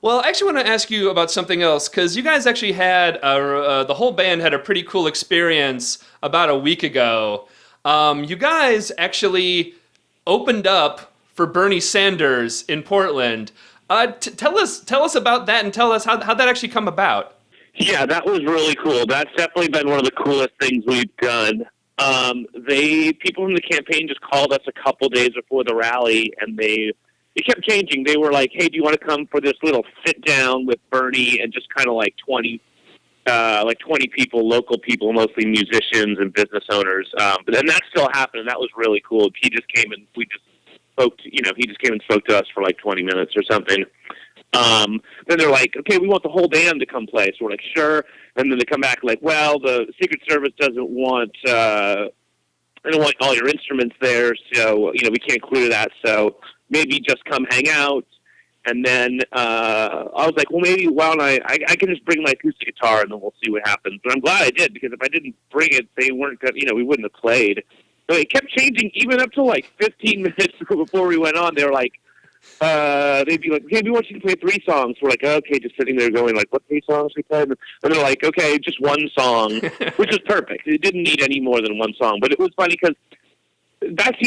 Well, I actually want to ask you about something else, because you guys actually had, the whole band had a pretty cool experience about a week ago. You guys actually opened up for Bernie Sanders in Portland. Tell us about that, and tell us how that actually come about. Yeah, that was really cool. That's definitely been one of the coolest things we've done. People from the campaign just called us a couple days before the rally, and it kept changing. They were like, "Hey, do you want to come for this little sit down with Bernie?" And just kind of like 20 people, local people, mostly musicians and business owners. But then that still happened, and that was really cool. He just came and he just came and spoke to us for like 20 minutes or something. Then they're like, "Okay, we want the whole band to come play." So we're like, "Sure." And then they come back like, "Well, the Secret Service doesn't want, they don't want all your instruments there, so, we can't clear that, so maybe just come hang out." And then I was like, "Well, maybe why don't I can just bring my acoustic guitar and then we'll see what happens." But I'm glad I did, because if I didn't bring it, they weren't gonna, we wouldn't have played. So it kept changing even up to like 15 minutes before we went on. They were like, they'd be like, "Okay, we want you to play 3 songs." We're like, "Okay," just sitting there going like, "What 3 songs we played?" And they're like, "Okay, just 1 song," which is perfect. It didn't need any more than 1 song, but it was funny because that's,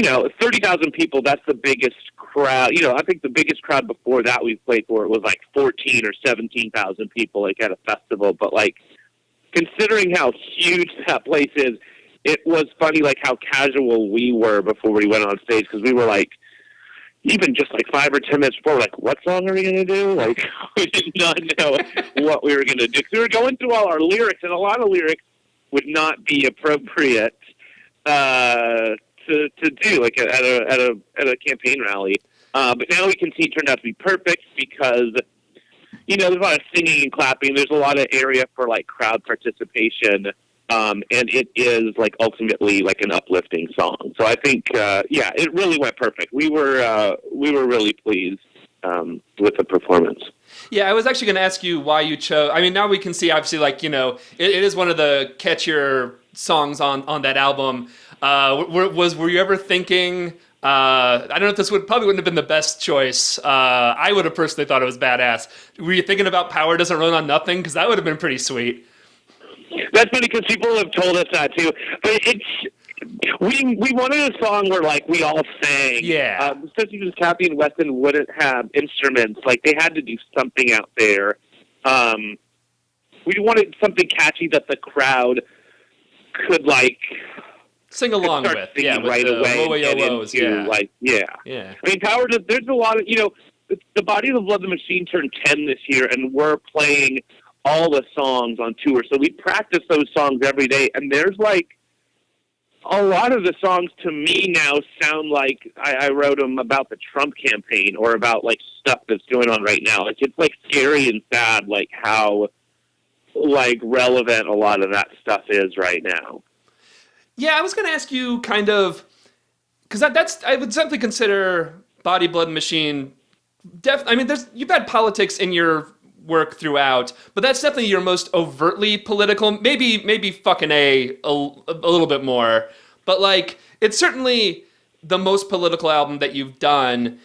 30,000 people. That's the biggest crowd. I think the biggest crowd before that we played for it was like 14 or 17,000 people, like at a festival. But like, considering how huge that place is, it was funny like how casual we were before we went on stage, because we were like, even just like 5 or 10 minutes before, we're like, "What song are we going to do?" Like, we did not know what we were going to do. So we were going through all our lyrics, and a lot of lyrics would not be appropriate to do like at a campaign rally. But now we can see it turned out to be perfect, because there's a lot of singing and clapping. There's a lot of area for like crowd participation. And it is like ultimately like an uplifting song. So I think, it really went perfect. We were really pleased with the performance. Yeah, I was actually going to ask you why you chose. I mean, now we can see obviously like it is one of the catchier songs on that album. Were you ever thinking? I don't know if this probably wouldn't have been the best choice. I would have personally thought it was badass. Were you thinking about "Power Doesn't Run on Nothing"? Because that would have been pretty sweet. That's funny, because people have told us that too. But we wanted a song where like we all sang. Yeah. Especially because Kathy and Weston wouldn't have instruments. Like they had to do something out there. We wanted something catchy that the crowd could like sing along with. Yeah, with right the away. Lows. Yeah. Yeah. I mean, Power. There's a lot of the Body of the Blood, the Machine turned 10 this year, and we're playing all the songs on tour. So we practice those songs every day, and there's like a lot of the songs to me now sound like I wrote them about the Trump campaign or about like stuff that's going on right now. It's like scary and sad, like how like relevant a lot of that stuff is right now. Yeah, I was going to ask you kind of, because I would simply consider Body, Blood, Machine. I mean, you've had politics in your work throughout, but that's definitely your most overtly political. Maybe fucking a little bit more, but like it's certainly the most political album that you've done.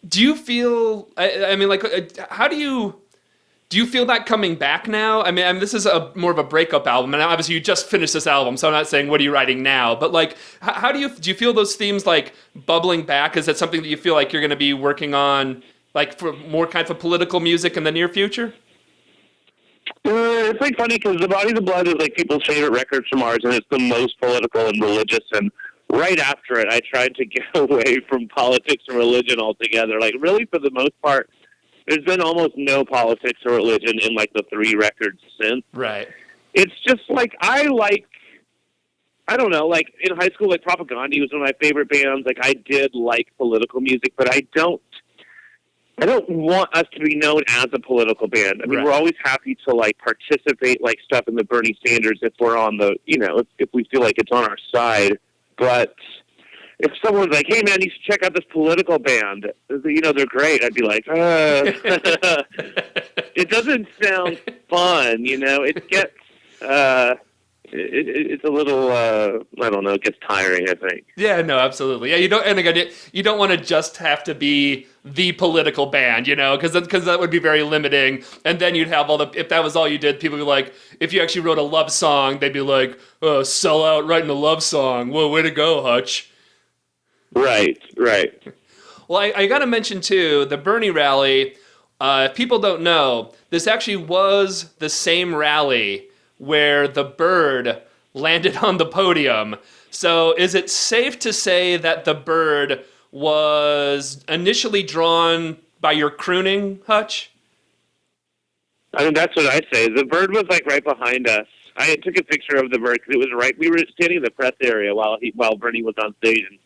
Do you feel? I mean, like, how do you feel that coming back now? I mean, this is more of a breakup album, and obviously you just finished this album, so I'm not saying what are you writing now, but like, how do you feel those themes like bubbling back? Is that something that you feel like you're going to be working on? Like for more kinds of political music in the near future? It's like funny because The Body of the Blood is like people's favorite record from ours, and it's the most political and religious. And right after it, I tried to get away from politics and religion altogether. Like really, for the most part, there's been almost no politics or religion in like the 3 records since. Right. It's just like I don't know, like in high school, like Papantonio was one of my favorite bands. Like I did like political music, but I don't want us to be known as a political band. I mean, Right. We're always happy to like participate like stuff in the Bernie Sanders if we're on the, if we feel like it's on our side. But if someone's like, "Hey man, you should check out this political band, they're great," I'd be like, it doesn't sound fun, it gets, it's a little, I don't know, it gets tiring, I think. Yeah, no, absolutely. Yeah, you don't, and again, you don't want to just have to be the political band, because that would be very limiting. And then you'd have if that was all you did, people would be like, if you actually wrote a love song, they'd be like, oh, sell out writing a love song. Well, way to go, Hutch. Right. Well, I got to mention, too, the Bernie rally, if people don't know, this actually was the same rally where the bird landed on the podium. So is it safe to say that the bird was initially drawn by your crooning, Hutch? I mean, that's what I say. The bird was like right behind us. I took a picture of the bird because it was right. We were standing in the press area while Bernie was on stage. And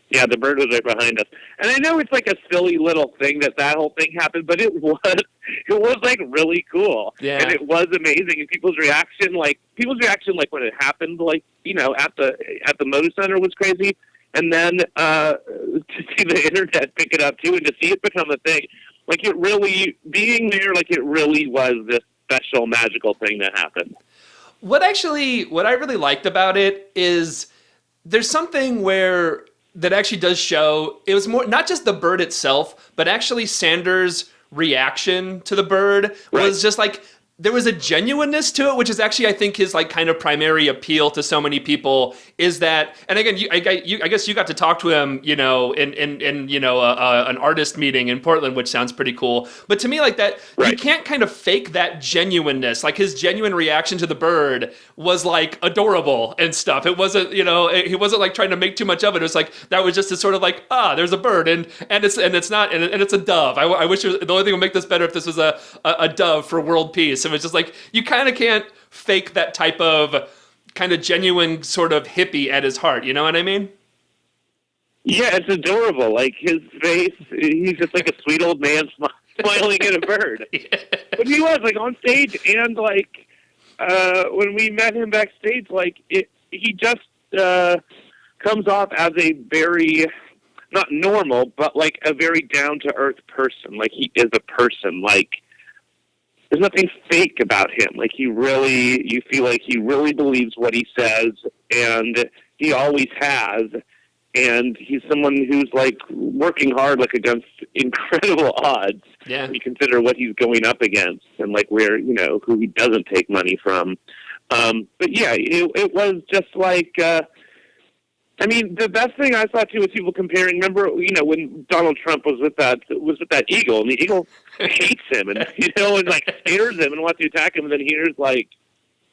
yeah, the bird was right behind us. And I know it's like a silly little thing that whole thing happened, but it was like really cool. Yeah. And it was amazing. And people's reaction like when it happened, like, at the Motor Center was crazy. And then to see the internet pick it up too, and to see it become a thing, like it really being there, like it really was this special magical thing that happened. What I really liked about it is there's something that actually does show it was more not just the bird itself, but actually Sanders' reaction to the bird was just like there was a genuineness to it, which is actually, I think, his like kind of primary appeal to so many people is that. And again, I guess you got to talk to him, in an artist meeting in Portland, which sounds pretty cool. But to me, like that, you can't kind of fake that genuineness. Like his genuine reaction to the bird was like adorable and stuff. It wasn't, he wasn't like trying to make too much of it. It was like that was just a sort of like, there's a bird and it's a dove. I wish the only thing would make this better if this was a dove for world peace. And it's just like you kind of can't fake that type of kind of genuine sort of hippie at his heart. You know what I mean? Yeah, it's adorable. Like his face, he's just like a sweet old man smiling at a bird. Yeah. But he was like on stage, and like when we met him backstage, like he just comes off as a very not normal, but like a very down to earth person. Like he is a person. Like there's nothing fake about him. Like you feel like he really believes what he says, and he always has. And he's someone who's like working hard, like against incredible odds. Yeah. When you consider what he's going up against, and like who he doesn't take money from. But yeah, it was just like. I mean, the best thing I saw too was people comparing. Remember, when Donald Trump was with that eagle, and the eagle hates him, and and like scares him and wants to attack him, and then here's like,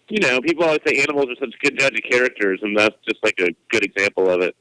people always say animals are such good judge of characters, and that's just like a good example of it.